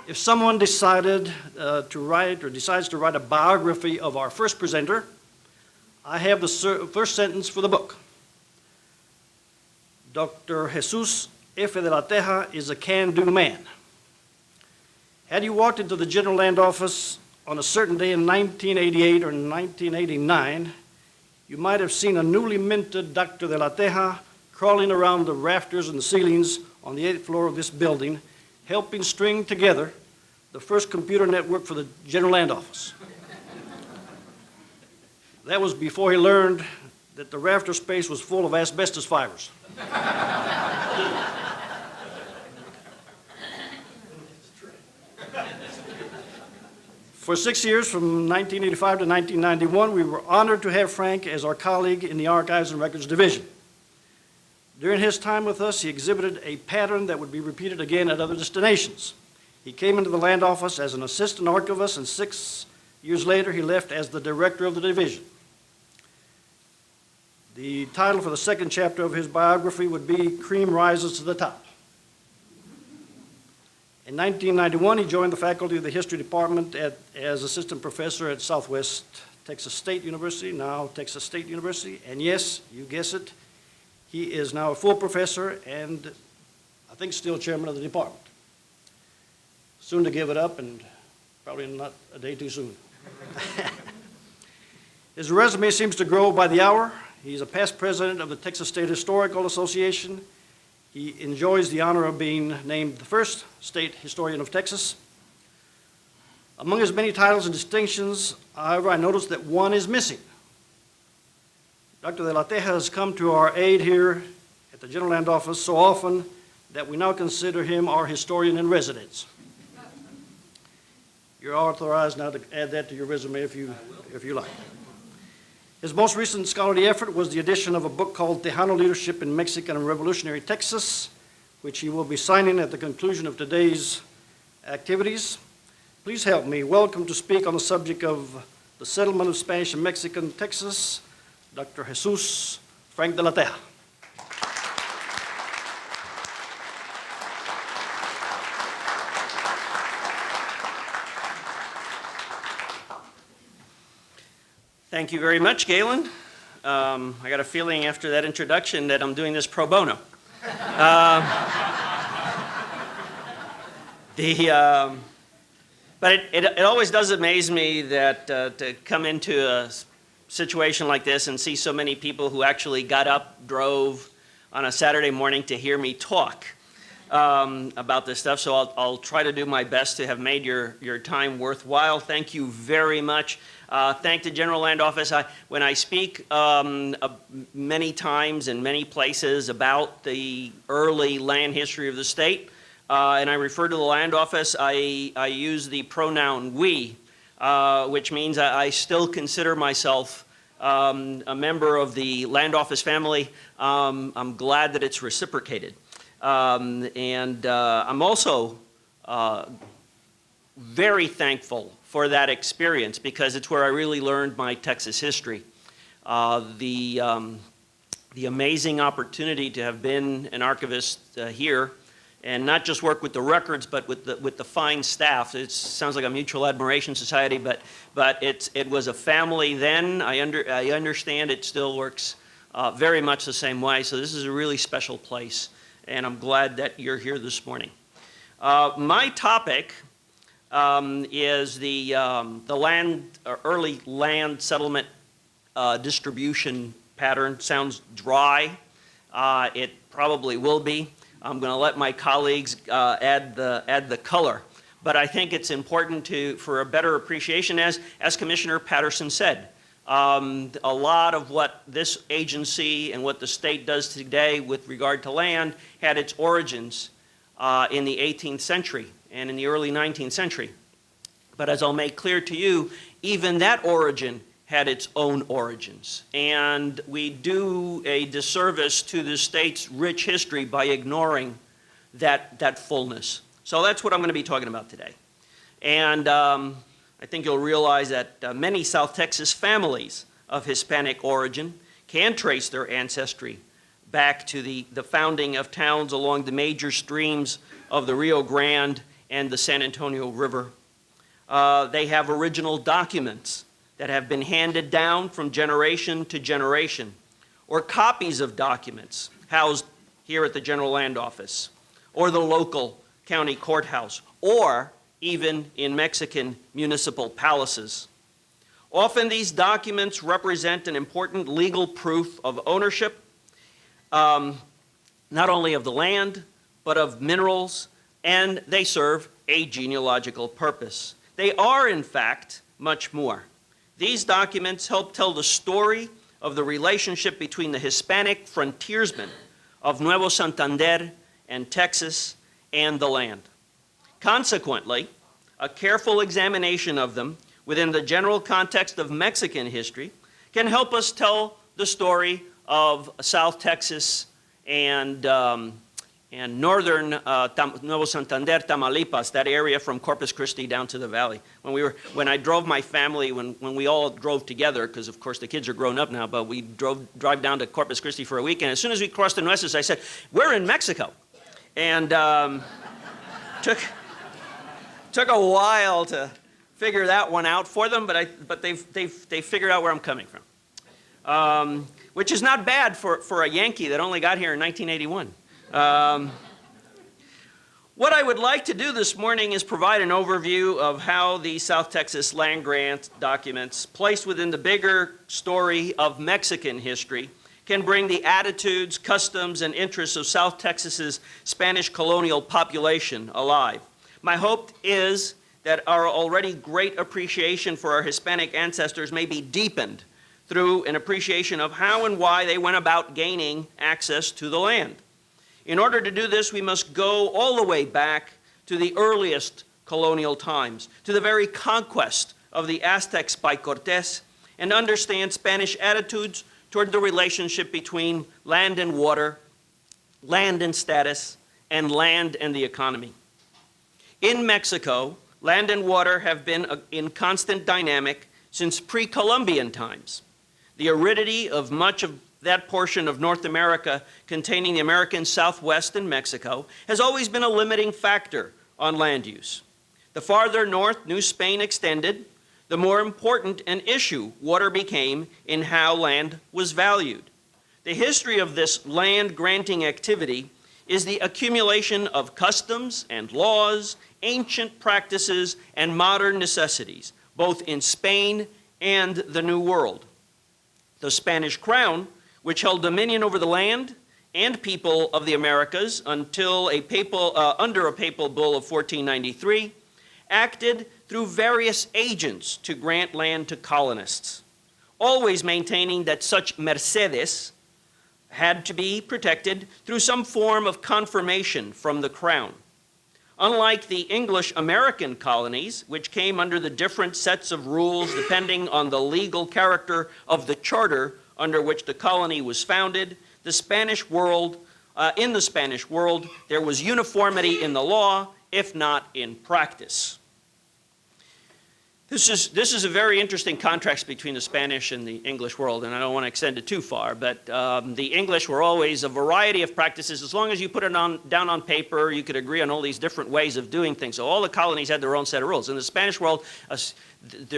If someone decided decides to write a biography of our first presenter, I have the first sentence for the book. Dr. Jesus F. de la Teja is a can-do man. Had you walked into the General Land Office on a certain day in 1988 or 1989, you might have seen a newly minted Dr. de la Teja crawling around the rafters and the ceilings on the 8th floor of this building, helping string together the first computer network for the General Land Office. That was before he learned that the rafter space was full of asbestos fibers. For 6 years, from 1985 to 1991, we were honored to have Frank as our colleague in the Archives and Records Division. During his time with us, he exhibited a pattern that would be repeated again at other destinations. He came into the Land Office as an assistant archivist, and 6 years later, he left as the director of the division. The title for the second chapter of his biography would be Cream Rises to the Top. In 1991, he joined the faculty of the History Department as assistant professor at Southwest Texas State University, now Texas State University. And yes, you guess it, he is now a full professor and I think still chairman of the department. Soon to give it up, and probably not a day too soon. His resume seems to grow by the hour. He's a past president of the Texas State Historical Association. He enjoys the honor of being named the first state historian of Texas. Among his many titles and distinctions, however, I noticed that one is missing. Dr. de la Teja has come to our aid here at the General Land Office so often that we now consider him our historian in residence. You're authorized now to add that to your resume if you like. His most recent scholarly effort was the edition of a book called Tejano Leadership in Mexican and Revolutionary Texas, which he will be signing at the conclusion of today's activities. Please help me welcome to speak on the subject of the settlement of Spanish and Mexican Texas, Dr. Jesus Frank de la Teja. Thank you very much, Galen. I got a feeling after that introduction that I'm doing this pro bono. But it always does amaze me that to come into a situation like this and see so many people who actually got up, drove on a Saturday morning to hear me talk about this stuff. So I'll try to do my best to have made your time worthwhile. Thank you very much. Thank the General Land Office. When I speak many times in many places about the early land history of the state, and I refer to the Land Office, I use the pronoun we, which means I still consider myself a member of the Land Office family. I'm glad that it's reciprocated. And I'm also very thankful for that experience because it's where I really learned my Texas history. The amazing opportunity to have been an archivist here and not just work with the records, but with the fine staff. It sounds like a mutual admiration society, but it was a family then. I understand it still works very much the same way. So this is a really special place, and I'm glad that you're here this morning. My topic is the early land settlement distribution pattern. Sounds dry. It probably will be. I'm going to let my colleagues add the color, but I think it's important for a better appreciation, as Commissioner Patterson said. A lot of what this agency and what the state does today with regard to land had its origins in the 18th century and in the early 19th century. But as I'll make clear to you, even that origin had its own origins. And we do a disservice to the state's rich history by ignoring that fullness. So that's what I'm going to be talking about today. And I think you'll realize that many South Texas families of Hispanic origin can trace their ancestry back to the founding of towns along the major streams of the Rio Grande and the San Antonio River. They have original documents that have been handed down from generation to generation, or copies of documents housed here at the General Land Office, or the local county courthouse, or even in Mexican municipal palaces. Often these documents represent an important legal proof of ownership, not only of the land, but of minerals, and they serve a genealogical purpose. They are, in fact, much more. These documents help tell the story of the relationship between the Hispanic frontiersmen of Nuevo Santander and Texas and the land. Consequently, a careful examination of them within the general context of Mexican history can help us tell the story of South Texas and northern Nuevo Santander, Tamaulipas, that area from Corpus Christi down to the valley. When I drove my family, when we all drove together, because of course the kids are grown up now, but we drive down to Corpus Christi for a weekend. As soon as we crossed the Nueces, I said, "We're in Mexico," and took a while to figure that one out for them, but they figured out where I'm coming from, which is not bad for a Yankee that only got here in 1981. What I would like to do this morning is provide an overview of how the South Texas land grant documents, placed within the bigger story of Mexican history, can bring the attitudes, customs, and interests of South Texas's Spanish colonial population alive. My hope is that our already great appreciation for our Hispanic ancestors may be deepened through an appreciation of how and why they went about gaining access to the land. In order to do this, we must go all the way back to the earliest colonial times, to the very conquest of the Aztecs by Cortés, and understand Spanish attitudes toward the relationship between land and water, land and status, and land and the economy. In Mexico, land and water have been in constant dynamic since pre-Columbian times. The aridity of much of that portion of North America containing the American Southwest and Mexico has always been a limiting factor on land use. The farther north New Spain extended, the more important an issue water became in how land was valued. The history of this land granting activity is the accumulation of customs and laws, ancient practices, and modern necessities, both in Spain and the New World. The Spanish crown, which held dominion over the land and people of the Americas until under a papal bull of 1493, acted through various agents to grant land to colonists, always maintaining that such mercedes had to be protected through some form of confirmation from the crown. Unlike the English-American colonies, which came under the different sets of rules depending on the legal character of the charter under which the colony was founded, in the Spanish world, there was uniformity in the law, if not in practice. This is a very interesting contrast between the Spanish and the English world, and I don't want to extend it too far, but the English were always a variety of practices. As long as you put it down on paper, you could agree on all these different ways of doing things. So all the colonies had their own set of rules. In the Spanish world,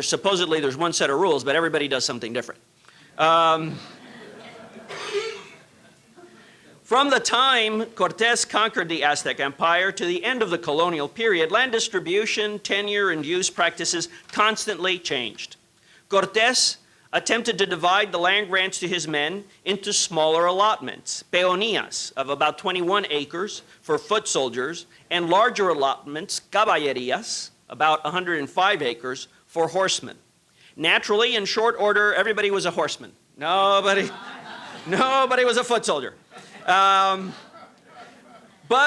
supposedly there's one set of rules, but everybody does something different. From the time Cortés conquered the Aztec Empire to the end of the colonial period, land distribution, tenure, and use practices constantly changed. Cortés attempted to divide the land grants to his men into smaller allotments, peonías, of about 21 acres for foot soldiers, and larger allotments, caballerías, about 105 acres for horsemen. Naturally, in short order, everybody was a horseman. Nobody was a foot soldier. But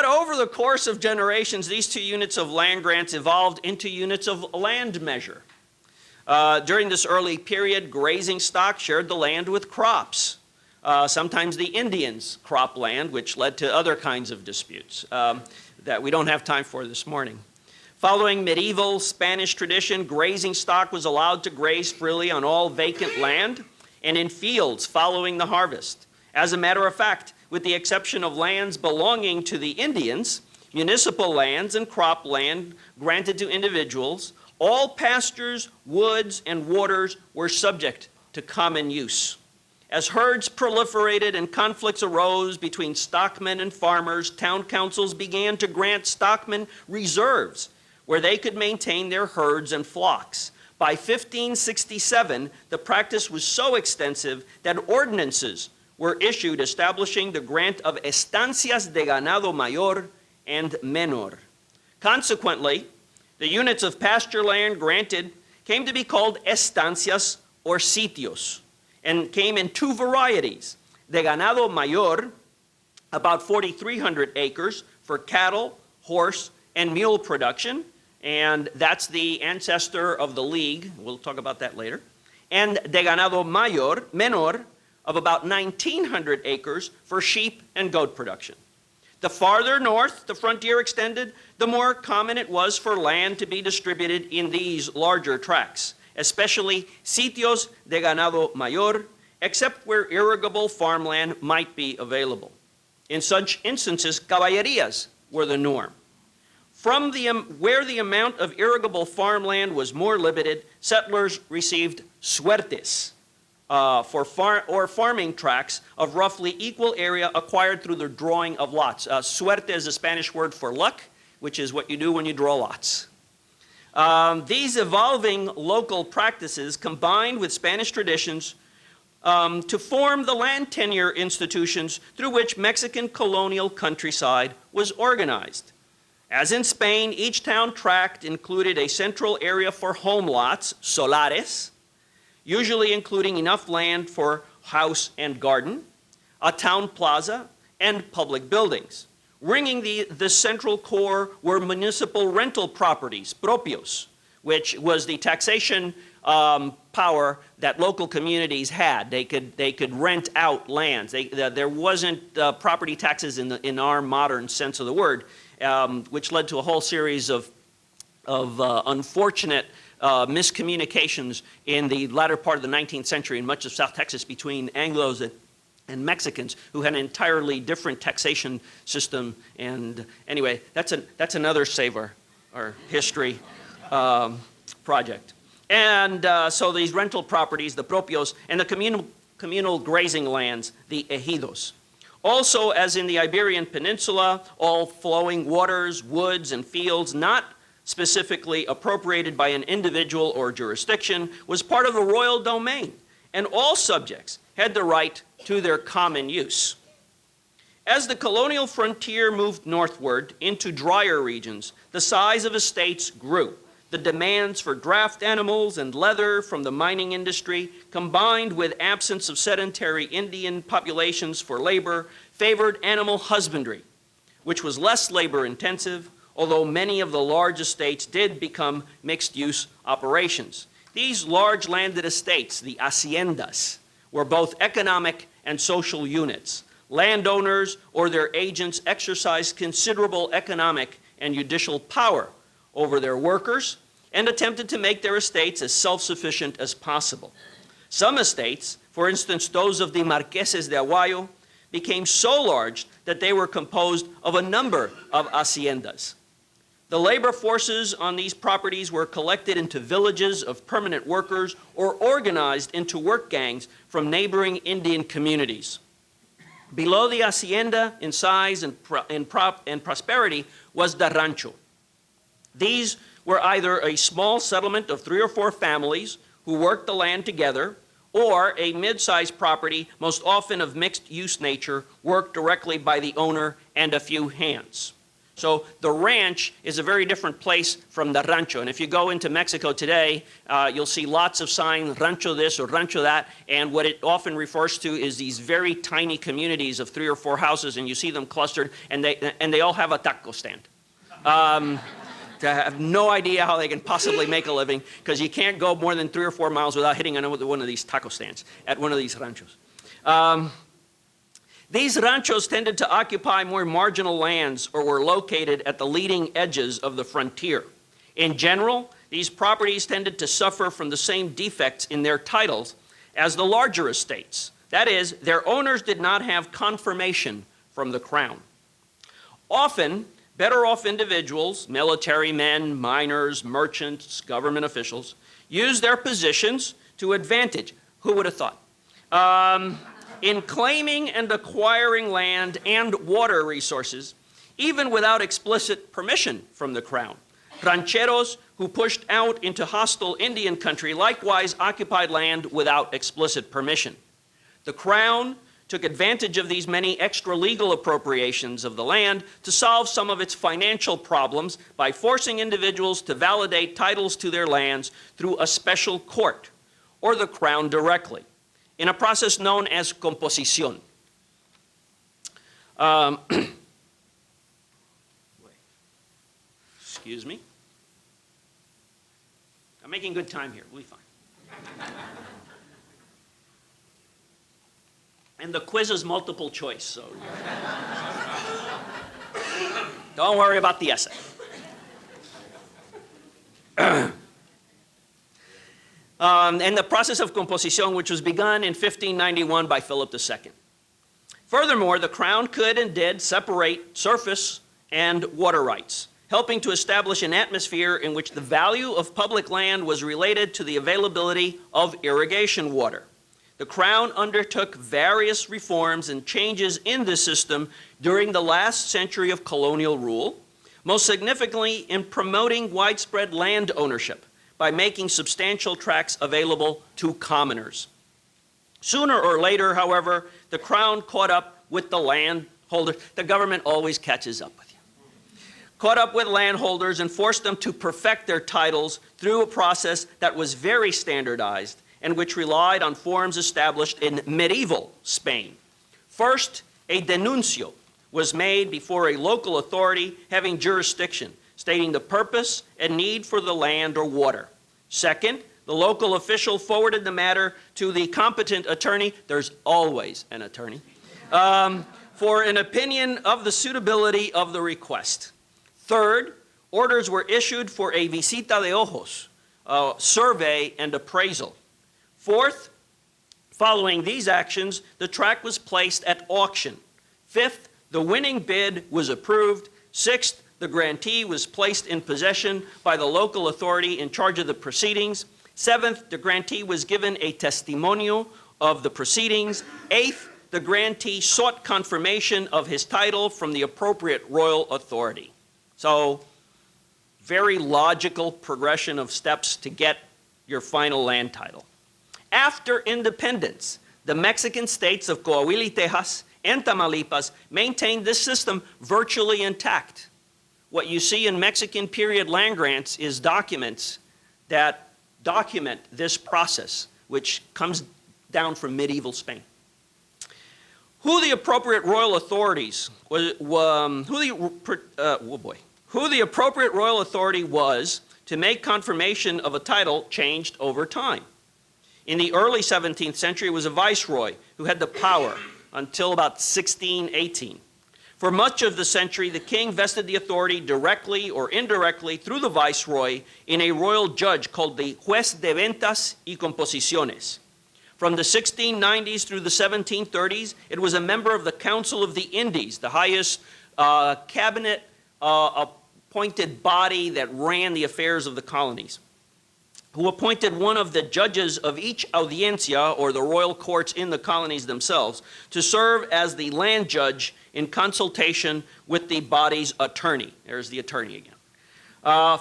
over the course of generations, these two units of land grants evolved into units of land measure. During this early period, grazing stock shared the land with crops. Sometimes the Indians crop land, which led to other kinds of disputes that we don't have time for this morning. Following medieval Spanish tradition, grazing stock was allowed to graze freely on all vacant land and in fields following the harvest. As a matter of fact, with the exception of lands belonging to the Indians, municipal lands and crop land granted to individuals, all pastures, woods, and waters were subject to common use. As herds proliferated and conflicts arose between stockmen and farmers, town councils began to grant stockmen reserves where they could maintain their herds and flocks. By 1567, the practice was so extensive that ordinances were issued establishing the grant of estancias de ganado mayor and menor. Consequently, the units of pasture land granted came to be called estancias or sitios, and came in two varieties. De ganado mayor, about 4,300 acres for cattle, horse, and mule production, and that's the ancestor of the League. We'll talk about that later. And de ganado menor, of about 1,900 acres for sheep and goat production. The farther north the frontier extended, the more common it was for land to be distributed in these larger tracts, especially sitios de ganado mayor, except where irrigable farmland might be available. In such instances, caballerías were the norm. From where the amount of irrigable farmland was more limited, settlers received suertes for farming tracts of roughly equal area acquired through the drawing of lots. Suerte is a Spanish word for luck, which is what you do when you draw lots. These evolving local practices combined with Spanish traditions to form the land tenure institutions through which Mexican colonial countryside was organized. As in Spain, each town tract included a central area for home lots, solares, usually including enough land for house and garden, a town plaza, and public buildings. Ringing the central core were municipal rental properties, propios, which was the taxation power that local communities had. They could rent out lands. There wasn't property taxes in our modern sense of the word, which led to a whole series of unfortunate miscommunications in the latter part of the 19th century in much of South Texas between Anglos and Mexicans who had an entirely different taxation system. And anyway, that's another Save Our History project. And so these rental properties, the propios, and the communal grazing lands, the ejidos. Also, as in the Iberian Peninsula, all flowing waters, woods, and fields not specifically appropriated by an individual or jurisdiction was part of the royal domain, and all subjects had the right to their common use. As the colonial frontier moved northward into drier regions, the size of estates grew. The demands for draft animals and leather from the mining industry, combined with absence of sedentary Indian populations for labor, favored animal husbandry, which was less labor intensive, although many of the large estates did become mixed-use operations. These large landed estates, the haciendas, were both economic and social units. Landowners or their agents exercised considerable economic and judicial power over their workers and attempted to make their estates as self-sufficient as possible. Some estates, for instance those of the Marqueses de Aguayo, became so large that they were composed of a number of haciendas. The labor forces on these properties were collected into villages of permanent workers or organized into work gangs from neighboring Indian communities. Below the hacienda in size and prosperity was the rancho. These were either a small settlement of 3 or 4 families who worked the land together, or a mid-sized property, most often of mixed-use nature, worked directly by the owner and a few hands. So the ranch is a very different place from the rancho. And if you go into Mexico today, you'll see lots of signs, rancho this or rancho that, and what it often refers to is these very tiny communities of 3 or 4 houses, and you see them clustered, and they all have a taco stand. I have no idea how they can possibly make a living, because you can't go more than 3 or 4 miles without hitting on one of these taco stands at one of these ranchos. These ranchos tended to occupy more marginal lands or were located at the leading edges of the frontier. In general, these properties tended to suffer from the same defects in their titles as the larger estates. That is, their owners did not have confirmation from the crown. Often, better off individuals, military men, miners, merchants, government officials, used their positions to advantage. Who would have thought? In claiming and acquiring land and water resources, even without explicit permission from the crown. Rancheros who pushed out into hostile Indian country likewise occupied land without explicit permission. The crown took advantage of these many extra legal appropriations of the land to solve some of its financial problems by forcing individuals to validate titles to their lands through a special court or the crown directly in a process known as composición. Excuse me. I'm making good time here. We'll be fine. And the quiz is multiple choice, so don't worry about the essay. And the process of composición, which was begun in 1591 by Philip II. Furthermore, the crown could and did separate surface and water rights, helping to establish an atmosphere in which the value of public land was related to the availability of irrigation water. The crown undertook various reforms and changes in this system during the last century of colonial rule, most significantly in promoting widespread land ownership by making substantial tracts available to commoners. Sooner or later, however, the crown caught up with the landholders. The government always catches up with you. Caught up with landholders and forced them to perfect their titles through a process that was very standardized and which relied on forms established in medieval Spain. First, a denuncio was made before a local authority having jurisdiction, stating the purpose and need for the land or water. Second, the local official forwarded the matter to the competent attorney, there's always an attorney, for an opinion of the suitability of the request. Third, orders were issued for a visita de ojos, survey and appraisal. Fourth, following these actions, the tract was placed at auction. Fifth, the winning bid was approved. Sixth, the grantee was placed in possession by the local authority in charge of the proceedings. Seventh, the grantee was given a testimonio of the proceedings. Eighth, the grantee sought confirmation of his title from the appropriate royal authority. So, very logical progression of steps to get your final land title. After independence, the Mexican states of Coahuila y Tejas and Tamaulipas maintained this system virtually intact. What you see in Mexican period land grants is documents that document this process, which comes down from medieval Spain. Who the appropriate royal authorities was, who the appropriate royal authority was to make confirmation of a title changed over time. In the early 17th century, it was a viceroy who had the power until about 1618. For much of the century, the king vested the authority directly or indirectly through the viceroy in a royal judge called the Juez de Ventas y Composiciones. From the 1690s through the 1730s, it was a member of the Council of the Indies, the highest cabinet appointed body that ran the affairs of the colonies, who appointed one of the judges of each audiencia, or the royal courts in the colonies themselves, to serve as the land judge in consultation with the body's attorney. There's the attorney again.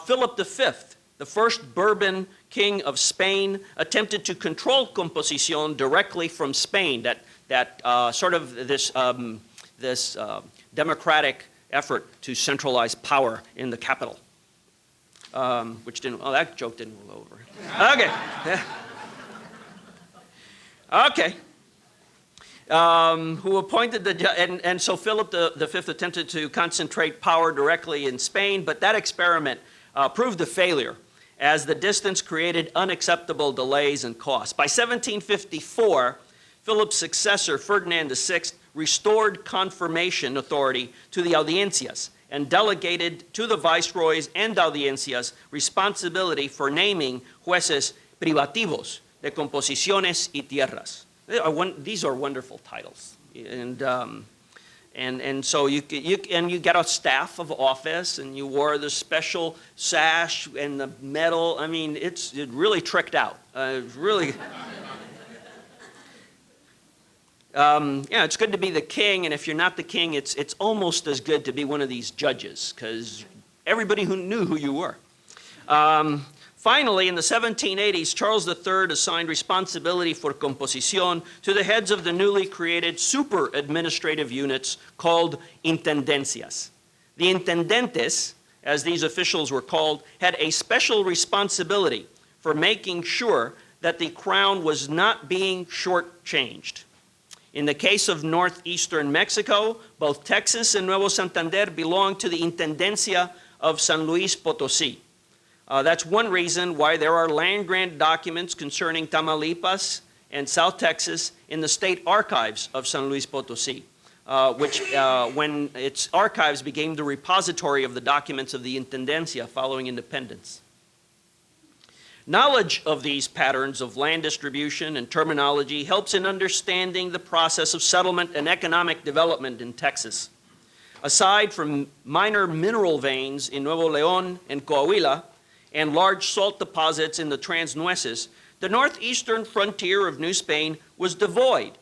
Philip V, the first Bourbon king of Spain, attempted to control composición directly from Spain, that sort of this democratic effort to centralize power in the capital. Which didn't, oh, that joke didn't roll over. Okay. Okay. Who appointed the, and so Philip V attempted to concentrate power directly in Spain, but that experiment proved a failure as the distance created unacceptable delays and costs. By 1754, Philip's successor, Ferdinand VI, restored confirmation authority to the audiencias and delegated to the viceroys and audiencias responsibility for naming jueces privativos de composiciones y tierras. These are wonderful titles. And And so you got a staff of office, and you wore the special sash and the medal. I mean, it really tricked out. Really. Yeah, it's good to be the king, and if you're not the king, it's almost as good to be one of these judges, because everybody who knew who you were. Finally, in the 1780s, Charles III assigned responsibility for composición to the heads of the newly created super administrative units called intendencias. The intendentes, as these officials were called, had a special responsibility for making sure that the crown was not being shortchanged. In the case of northeastern Mexico, both Texas and Nuevo Santander belonged to the Intendencia of San Luis Potosí. That's one reason why there are land grant documents concerning Tamaulipas and South Texas in the state archives of San Luis Potosí, which, when its archives became the repository of the documents of the Intendencia following independence. Knowledge of these patterns of land distribution and terminology helps in understanding the process of settlement and economic development in Texas. Aside from minor mineral veins in Nuevo León and Coahuila, and large salt deposits in the Transnueces, the northeastern frontier of New Spain was devoid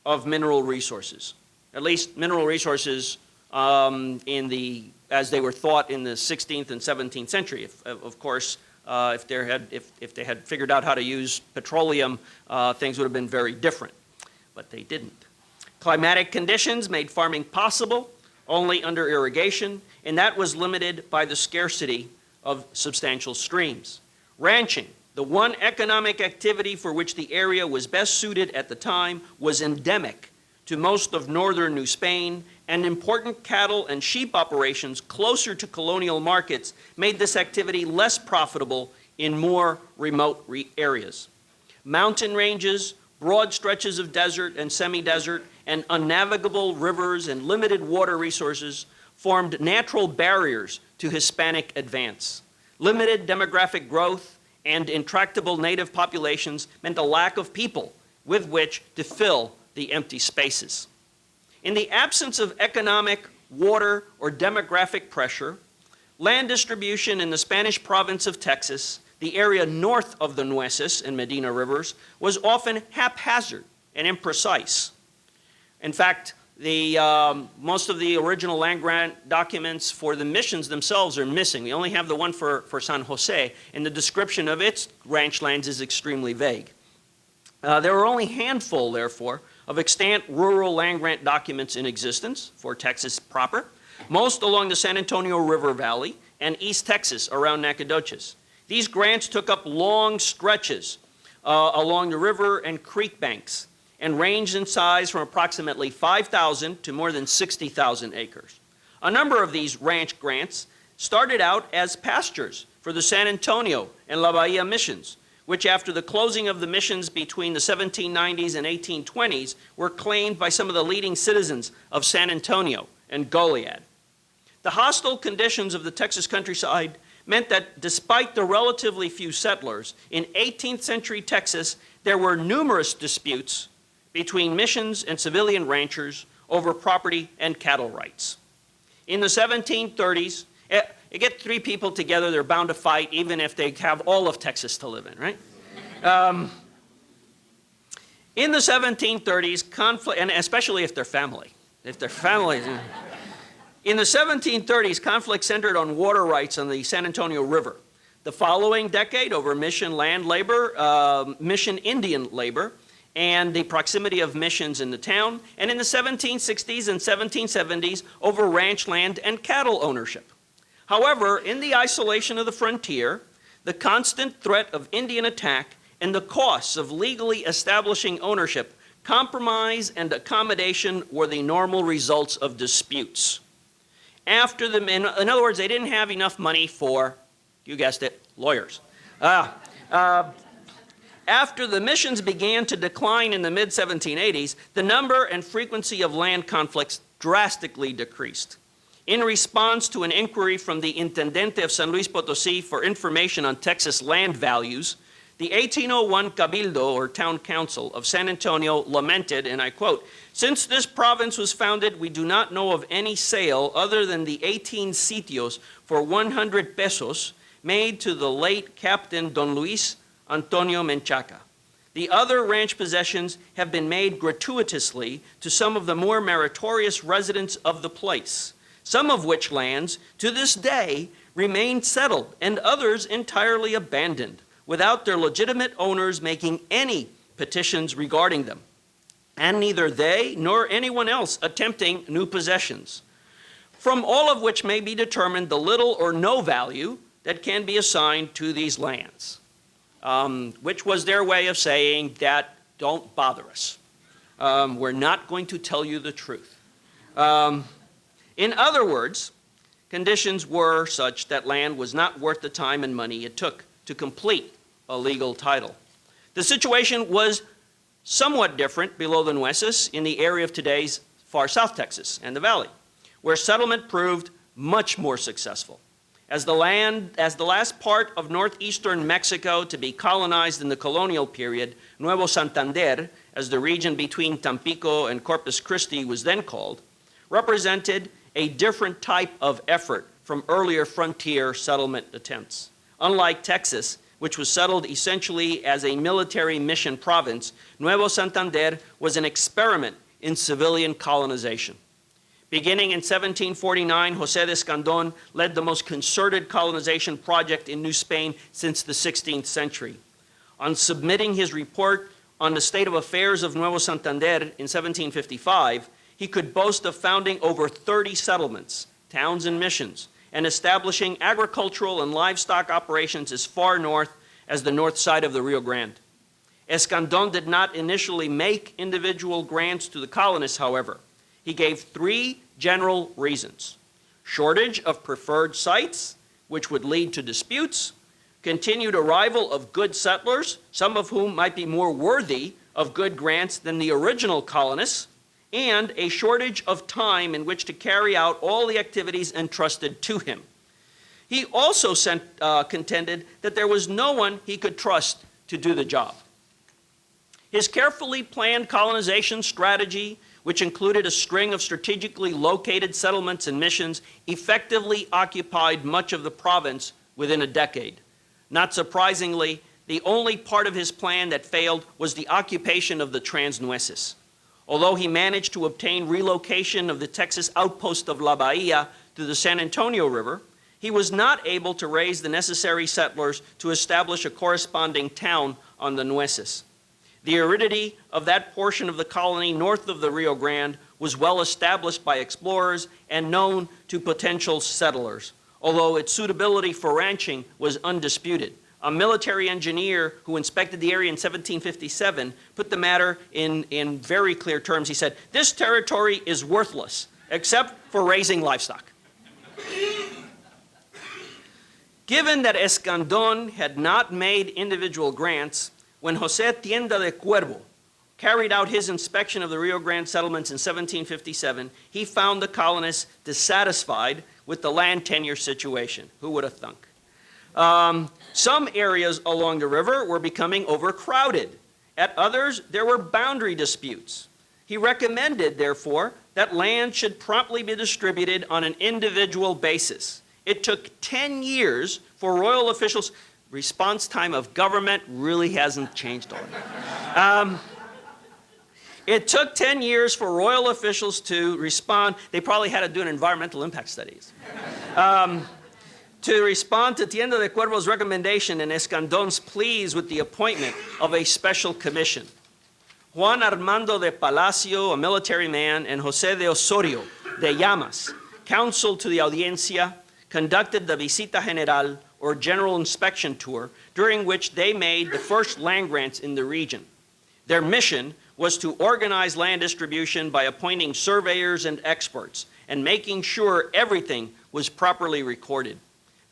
of mineral resources, at least mineral resources as they were thought in the 16th and 17th century. Of course, if they had figured out how to use petroleum, things would have been very different, but they didn't. Climatic conditions made farming possible only under irrigation, and that was limited by the scarcity of substantial streams. Ranching, the one economic activity for which the area was best suited at the time, was endemic to most of northern New Spain, and important cattle and sheep operations closer to colonial markets made this activity less profitable in more remote areas. Mountain ranges, broad stretches of desert and semi-desert, and unnavigable rivers and limited water resources formed natural barriers to Hispanic advance. Limited demographic growth and intractable native populations meant a lack of people with which to fill the empty spaces. In the absence of economic, water, or demographic pressure, land distribution in the Spanish province of Texas, the area north of the Nueces and Medina rivers, was often haphazard and imprecise. In fact, most of the original land grant documents for the missions themselves are missing. We only have the one for San Jose, and the description of its ranch lands is extremely vague. There were only a handful, therefore, of extant rural land grant documents in existence for Texas proper, most along the San Antonio River Valley and East Texas around Nacogdoches. These grants took up long stretches along the river and creek banks, and ranged in size from approximately 5,000 to more than 60,000 acres. A number of these ranch grants started out as pastures for the San Antonio and La Bahia missions, which after the closing of the missions between the 1790s and 1820s were claimed by some of the leading citizens of San Antonio and Goliad. The hostile conditions of the Texas countryside meant that despite the relatively few settlers, in 18th century Texas, there were numerous disputes between missions and civilian ranchers over property and cattle rights. In the 1730s, you get three people together, they're bound to fight even if they have all of Texas to live in, right? In the 1730s, conflict, and especially if they're family. In the 1730s, conflict centered on water rights on the San Antonio River. The following decade, over mission land labor, mission Indian labor, and the proximity of missions in the town, and in the 1760s and 1770s over ranch land and cattle ownership. However, in the isolation of the frontier, the constant threat of Indian attack and the costs of legally establishing ownership, compromise and accommodation were the normal results of disputes. In other words, they didn't have enough money for, you guessed it, lawyers. After the missions began to decline in the mid-1780s, the number and frequency of land conflicts drastically decreased. In response to an inquiry from the Intendente of San Luis Potosí for information on Texas land values, The 1801 Cabildo, or Town Council, of San Antonio lamented, and I quote, "Since this province was founded, we do not know of any sale other than the 18 sitios for 100 pesos made to the late Captain Don Luis Antonio Menchaca. The other ranch possessions have been made gratuitously to some of the more meritorious residents of the place, some of which lands, to this day, remain settled, and others entirely abandoned, without their legitimate owners making any petitions regarding them, and neither they nor anyone else attempting new possessions, from all of which may be determined the little or no value that can be assigned to these lands," which was their way of saying that don't bother us. We're not going to tell you the truth. In other words, conditions were such that land was not worth the time and money it took to complete a legal title. The situation was somewhat different below the Nueces in the area of today's far south Texas and the valley, where settlement proved much more successful. As the last part of northeastern Mexico to be colonized in the colonial period, Nuevo Santander, as the region between Tampico and Corpus Christi was then called, represented a different type of effort from earlier frontier settlement attempts. Unlike Texas, which was settled essentially as a military mission province, Nuevo Santander was an experiment in civilian colonization. Beginning in 1749, José de Escandón led the most concerted colonization project in New Spain since the 16th century. On submitting his report on the state of affairs of Nuevo Santander in 1755, he could boast of founding over 30 settlements, towns, and missions, and establishing agricultural and livestock operations as far north as the north side of the Rio Grande. Escandón did not initially make individual grants to the colonists, however. He gave 3 general reasons: shortage of preferred sites, which would lead to disputes; continued arrival of good settlers, some of whom might be more worthy of good grants than the original colonists; and a shortage of time in which to carry out all the activities entrusted to him. He also contended that there was no one he could trust to do the job. His carefully planned colonization strategy, which included a string of strategically located settlements and missions, effectively occupied much of the province within a decade. Not surprisingly, the only part of his plan that failed was the occupation of the Trans-Nueces. Although he managed to obtain relocation of the Texas outpost of La Bahia to the San Antonio River, he was not able to raise the necessary settlers to establish a corresponding town on the Nueces. The aridity of that portion of the colony north of the Rio Grande was well established by explorers and known to potential settlers, although its suitability for ranching was undisputed. A military engineer who inspected the area in 1757 put the matter in very clear terms. He said, "This territory is worthless, except for raising livestock." Given that Escandón had not made individual grants, when José Tienda de Cuervo carried out his inspection of the Rio Grande settlements in 1757, he found the colonists dissatisfied with the land tenure situation. Who would have thunk? Some areas along the river were becoming overcrowded. At others, there were boundary disputes. He recommended, therefore, that land should promptly be distributed on an individual basis. It took 10 years for royal officials. Response time of government really hasn't changed all that. It took 10 years for royal officials to respond. They probably had to do an environmental impact studies. To respond to Tienda de Cuervo's recommendation and Escandón's pleas with the appointment of a special commission. Juan Armando de Palacio, a military man, and José de Osorio de Llamas, counsel to the Audiencia, conducted the Visita General, or general inspection tour, during which they made the first land grants in the region. Their mission was to organize land distribution by appointing surveyors and experts and making sure everything was properly recorded.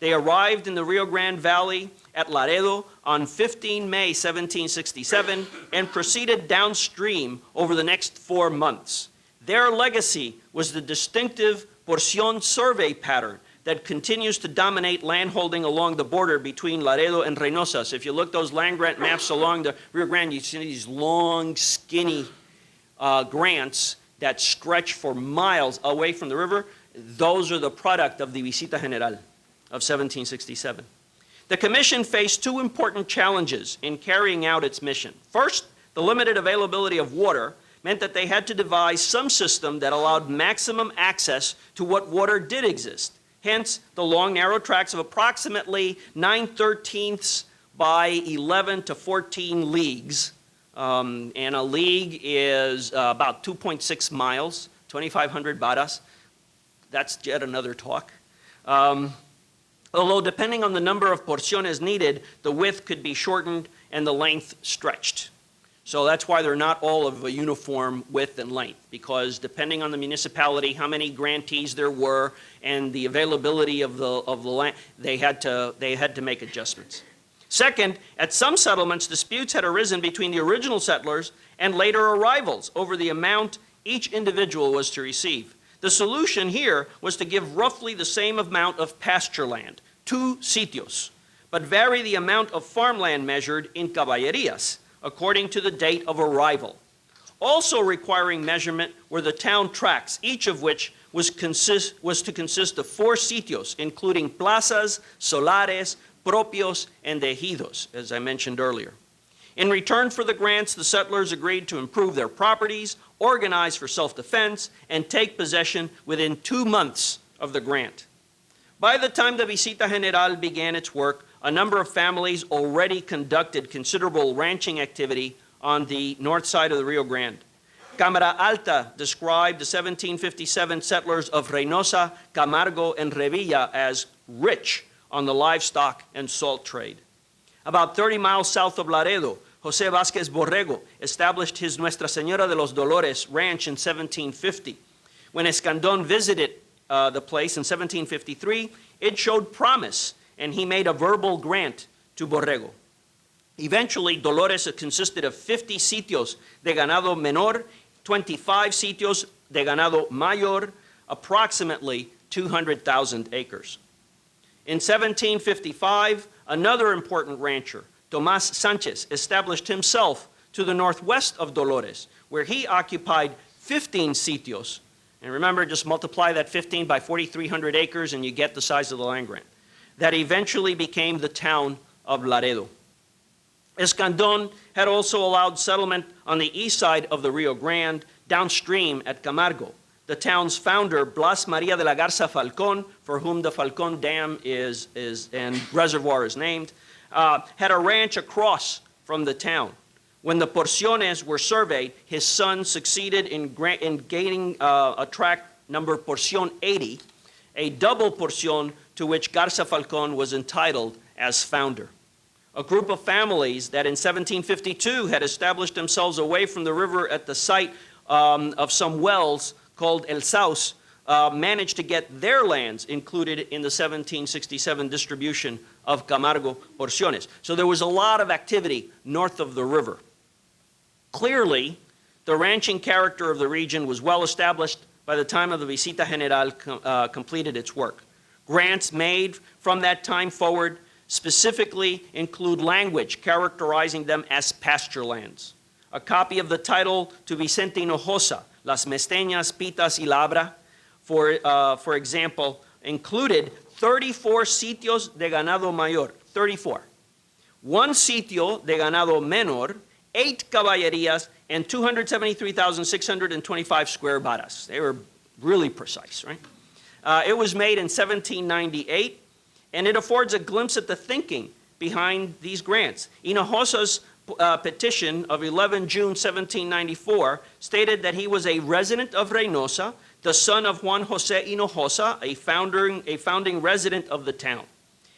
They arrived in the Rio Grande Valley at Laredo on 15 May 1767 and proceeded downstream over the next 4 months. Their legacy was the distinctive Porción survey pattern that continues to dominate landholding along the border between Laredo and Reynosa. So if you look those land grant maps along the Rio Grande, you see these long, skinny grants that stretch for miles away from the river. Those are the product of the Visita General of 1767. The commission faced two important challenges in carrying out its mission. First, the limited availability of water meant that they had to devise some system that allowed maximum access to what water did exist. Hence, the long, narrow tracts of approximately 9/13 by 11 to 14 leagues. And a league is about 2.6 miles, 2,500 varas. That's yet another talk. Although, depending on the number of porciones needed, the width could be shortened and the length stretched. So that's why they're not all of a uniform width and length, because depending on the municipality, how many grantees there were, and the availability of the land, they had to make adjustments. Second, at some settlements, disputes had arisen between the original settlers and later arrivals over the amount each individual was to receive. The solution here was to give roughly the same amount of pasture land, 2 sitios, but vary the amount of farmland measured in caballerías, according to the date of arrival. Also requiring measurement were the town tracts, each of which was to consist of 4 sitios, including plazas, solares, propios, and ejidos, as I mentioned earlier. In return for the grants, the settlers agreed to improve their properties, organize for self-defense, and take possession within 2 months of the grant. By the time the Visita General began its work, a number of families already conducted considerable ranching activity on the north side of the Rio Grande. Cámara Alta described the 1757 settlers of Reynosa, Camargo, and Revilla as rich on the livestock and salt trade. About 30 miles south of Laredo, José Vázquez Borrego established his Nuestra Señora de los Dolores ranch in 1750. When Escandón visited the place in 1753, it showed promise, and he made a verbal grant to Borrego. Eventually, Dolores consisted of 50 sitios de ganado menor, 25 sitios de ganado mayor, approximately 200,000 acres. In 1755, another important rancher, Tomás Sánchez, established himself to the northwest of Dolores, where he occupied 15 sitios. And remember, just multiply that 15 by 4,300 acres and you get the size of the land grant. That eventually became the town of Laredo. Escandón had also allowed settlement on the east side of the Rio Grande, downstream at Camargo. The town's founder, Blas María de la Garza Falcón, for whom the Falcón Dam and reservoir is named, had a ranch across from the town. When the porciones were surveyed, his son succeeded in gaining a tract number porción 80, a double porción to which Garza Falcón was entitled as founder. A group of families that in 1752 had established themselves away from the river at the site of some wells called El Saus, managed to get their lands included in the 1767 distribution of Camargo porciones. So there was a lot of activity north of the river. Clearly, the ranching character of the region was well established by the time of the Visita General completed its work. Grants made from that time forward specifically include language characterizing them as pasture lands. A copy of the title to Vicente Hinojosa, Las Mesteñas, Pitas y Labra, for example, included 34 sitios de ganado mayor, 34. 1 sitio de ganado menor, 8 caballerías, and 273,625 square varas. They were really precise, right? It was made in 1798, and it affords a glimpse at the thinking behind these grants. Hinojosa's petition of 11 June 1794 stated that he was a resident of Reynosa, the son of Juan José Hinojosa, a founding resident of the town.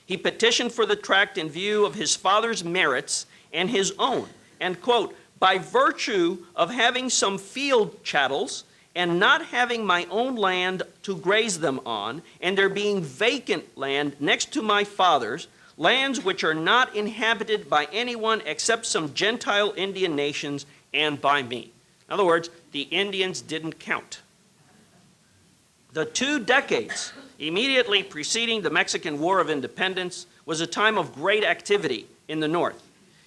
He petitioned for the tract in view of his father's merits and his own, and quote, by virtue of having some field chattels and not having my own land to graze them on, and there being vacant land next to my father's, lands which are not inhabited by anyone except some Gentile Indian nations and by me. In other words, the Indians didn't count. The 2 decades immediately preceding the Mexican War of Independence was a time of great activity in the North.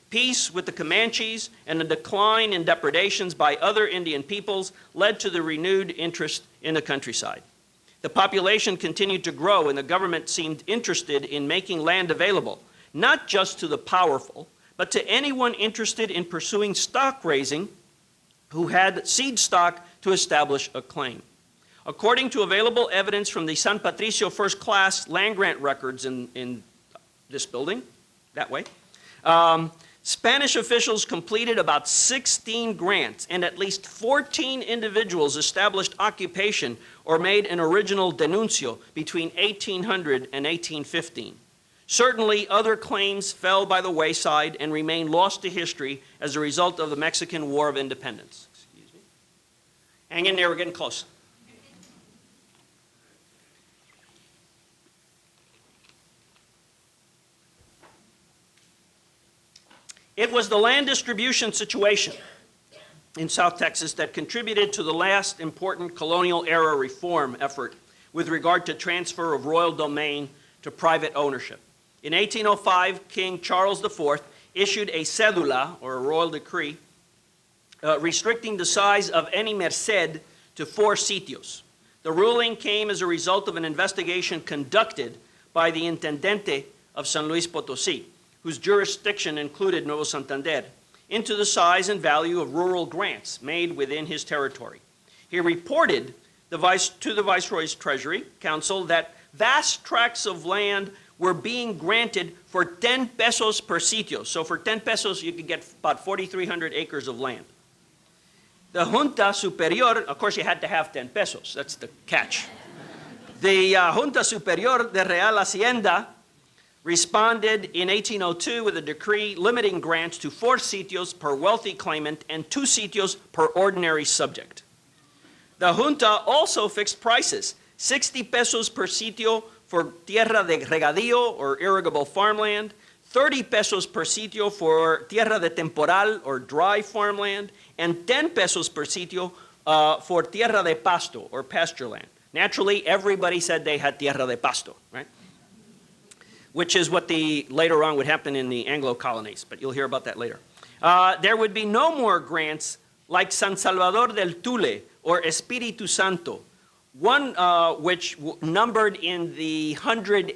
Peace with the Comanches and the decline in depredations by other Indian peoples led to the renewed interest in the countryside. The population continued to grow, and the government seemed interested in making land available, not just to the powerful, but to anyone interested in pursuing stock raising who had seed stock to establish a claim. According to available evidence from the San Patricio First Class land grant records in this building, that way, Spanish officials completed about 16 grants, and at least 14 individuals established occupation or made an original denuncio between 1800 and 1815. Certainly, other claims fell by the wayside and remain lost to history as a result of the Mexican War of Independence. Excuse me. Hang in there, we're getting close. It was the land distribution situation in South Texas that contributed to the last important colonial era reform effort with regard to transfer of royal domain to private ownership. In 1805, King Charles IV issued a cédula, or a royal decree, restricting the size of any merced to 4 sitios. The ruling came as a result of an investigation conducted by the Intendente of San Luis Potosí, whose jurisdiction included Nuevo Santander, into the size and value of rural grants made within his territory. He reported to the Viceroy's Treasury Council that vast tracts of land were being granted for 10 pesos per sitio. So for 10 pesos, you could get about 4,300 acres of land. The Junta Superior, of course, you had to have 10 pesos. That's the catch. The Junta Superior de Real Hacienda responded in 1802 with a decree limiting grants to 4 sitios per wealthy claimant and 2 sitios per ordinary subject. The junta also fixed prices, 60 pesos per sitio for tierra de regadío, or irrigable farmland, 30 pesos per sitio for tierra de temporal, or dry farmland, and 10 pesos per sitio for tierra de pasto, or pasture land. Naturally, everybody said they had tierra de pasto, right? Which is what later on would happen in the Anglo colonies, but you'll hear about that later. There would be no more grants like San Salvador del Tule or Espiritu Santo, one which numbered in the 100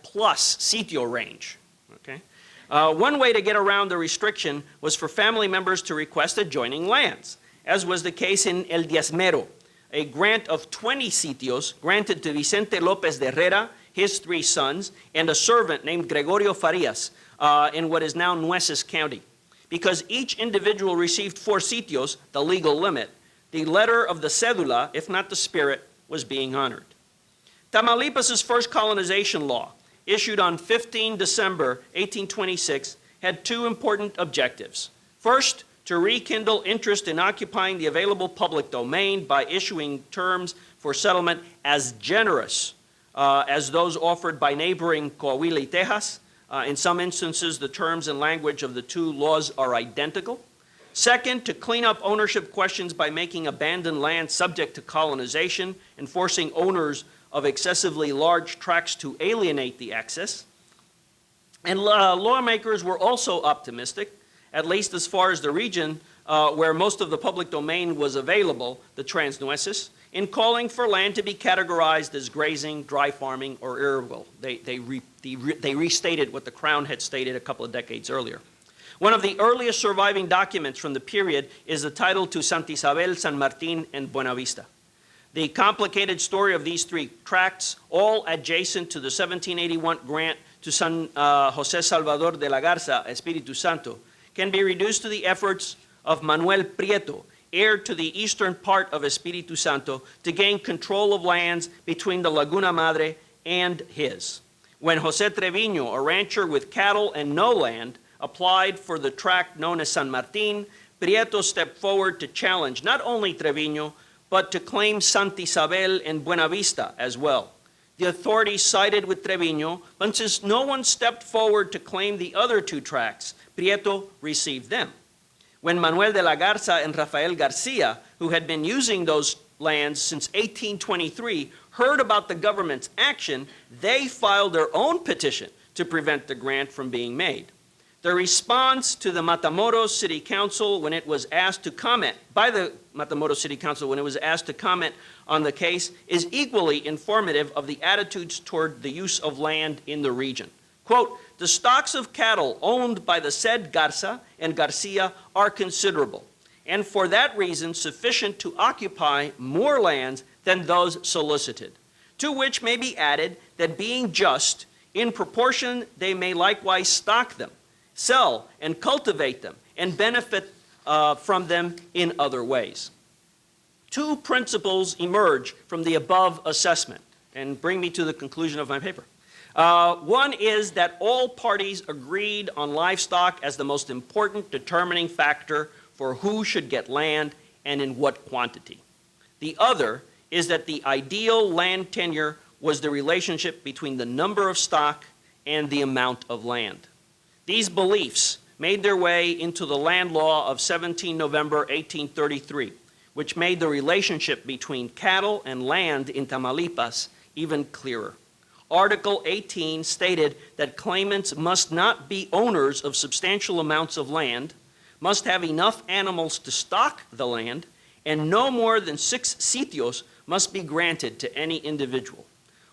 plus sitio range. Okay? One way to get around the restriction was for family members to request adjoining lands, as was the case in El Diezmero, a grant of 20 sitios granted to Vicente López de Herrera, his 3 sons, and a servant named Gregorio Farias in what is now Nueces County. Because each individual received 4 sitios, the legal limit, the letter of the cédula, if not the spirit, was being honored. Tamaulipas' first colonization law, issued on 15 December 1826, had 2 important objectives. First, to rekindle interest in occupying the available public domain by issuing terms for settlement as generous as those offered by neighboring Coahuila y Tejas. In some instances, the terms and language of the 2 laws are identical. Second, to clean up ownership questions by making abandoned land subject to colonization and forcing owners of excessively large tracts to alienate the access. And lawmakers were also optimistic, at least as far as the region where most of the public domain was available, the Transnueces, in calling for land to be categorized as grazing, dry farming, or irrigable. They restated what the Crown had stated a couple of decades earlier. One of the earliest surviving documents from the period is the title to Santa Isabel, San Martin, and Buenavista. The complicated story of these 3 tracts, all adjacent to the 1781 grant to San José Salvador de la Garza, Espiritu Santo, can be reduced to the efforts of Manuel Prieto, heir to the eastern part of Espiritu Santo, to gain control of lands between the Laguna Madre and his. When José Treviño, a rancher with cattle and no land, applied for the tract known as San Martin, Prieto stepped forward to challenge not only Treviño, but to claim Santa Isabel and Buenavista as well. The authorities sided with Treviño, but since no one stepped forward to claim the other 2 tracts, Prieto received them. When Manuel de la Garza and Rafael Garcia, who had been using those lands since 1823 heard about the government's action, they filed their own petition to prevent the grant from being made. The response to the Matamoros City Council when it was asked to comment, by the Matamoros City Council when it was asked to comment on the case, is equally informative of the attitudes toward the use of land in the region. Quote, the stocks of cattle owned by the said Garza and Garcia are considerable, and for that reason sufficient to occupy more lands than those solicited, to which may be added that being just, in proportion they may likewise stock them, sell and cultivate them, and benefit from them in other ways. Two principles emerge from the above assessment and bring me to the conclusion of my paper. One is that all parties agreed on livestock as the most important determining factor for who should get land and in what quantity. The other is that the ideal land tenure was the relationship between the number of stock and the amount of land. These beliefs made their way into the land law of 17 November 1833, which made the relationship between cattle and land in Tamaulipas even clearer. Article 18 stated that claimants must not be owners of substantial amounts of land, must have enough animals to stock the land, and no more than 6 sitios must be granted to any individual.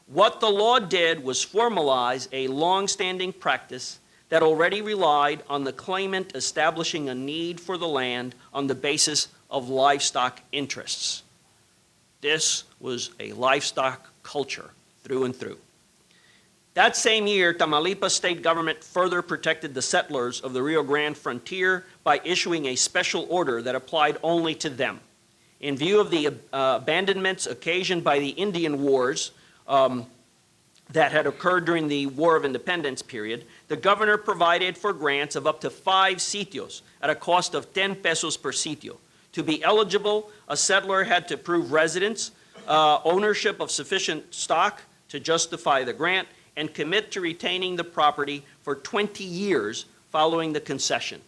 What the law did was formalize a long-standing practice that already relied on the claimant establishing a need for the land on the basis of livestock interests. This was a livestock culture through and through. That same year, Tamaulipas state government further protected the settlers of the Rio Grande frontier by issuing a special order that applied only to them. In view of the abandonments occasioned by the Indian Wars that had occurred during the War of Independence period, the governor provided for grants of up to 5 sitios at a cost of 10 pesos per sitio. To be eligible, a settler had to prove residence, ownership of sufficient stock to justify the grant, and commit to retaining the property for 20 years following the concession.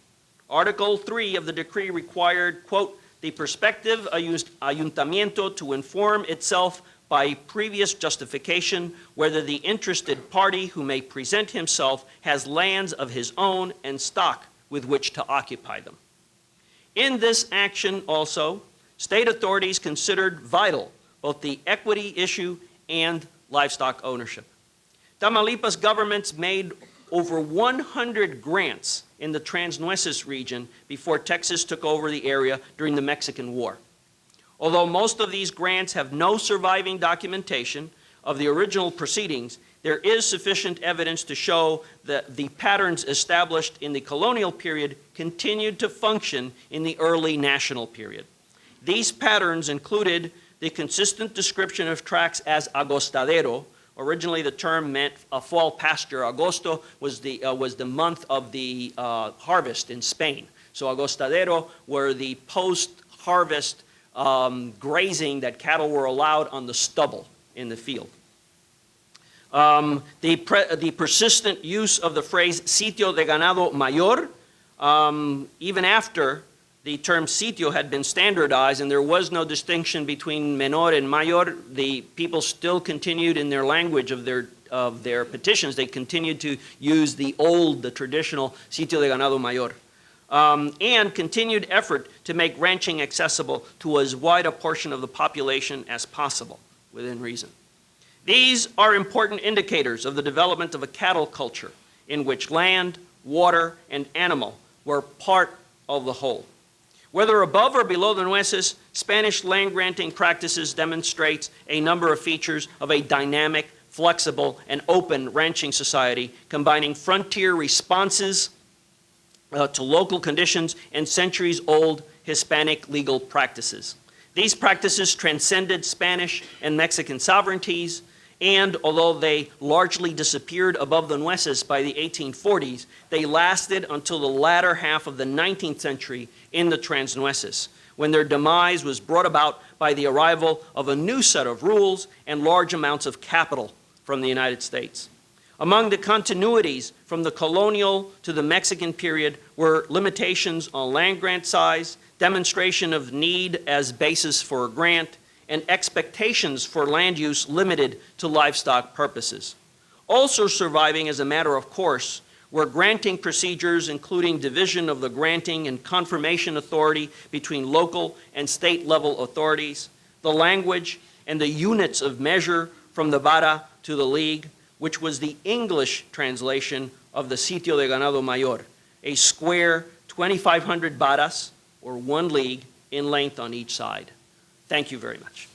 Article 3 of the decree required, quote, the prospective ayuntamiento to inform itself by previous justification whether the interested party who may present himself has lands of his own and stock with which to occupy them. In this action also, state authorities considered vital both the equity issue and livestock ownership. Tamaulipas governments made over 100 grants in the Trans-Nueces region before Texas took over the area during the Mexican War. Although most of these grants have no surviving documentation of the original proceedings, there is sufficient evidence to show that the patterns established in the colonial period continued to function in the early national period. These patterns included the consistent description of tracts as agostadero. Originally, the term meant a fall pasture. Agosto was the month of the harvest in Spain. So agostadero were the post-harvest grazing that cattle were allowed on the stubble in the field. The persistent use of the phrase sitio de ganado mayor, even after the term sitio had been standardized and there was no distinction between menor and mayor, the people still continued in their language of their petitions. They continued to use the traditional sitio de ganado mayor. And continued effort to make ranching accessible to as wide a portion of the population as possible, within reason. These are important indicators of the development of a cattle culture in which land, water, and animal were part of the whole. Whether above or below the Nueces, Spanish land granting practices demonstrates a number of features of a dynamic, flexible, and open ranching society, combining frontier responses to local conditions and centuries-old Hispanic legal practices. These practices transcended Spanish and Mexican sovereignties, and although they largely disappeared above the Nueces by the 1840s, they lasted until the latter half of the 19th century in the Trans-Nueces, when their demise was brought about by the arrival of a new set of rules and large amounts of capital from the United States. Among the continuities from the colonial to the Mexican period were limitations on land grant size, demonstration of need as basis for a grant, and expectations for land use limited to livestock purposes. Also surviving as a matter of course were granting procedures, including division of the granting and confirmation authority between local and state level authorities, the language and the units of measure from the vara to the league, which was the English translation of the sitio de ganado mayor, a square 2,500 varas, or 1 league, in length on each side. Thank you very much.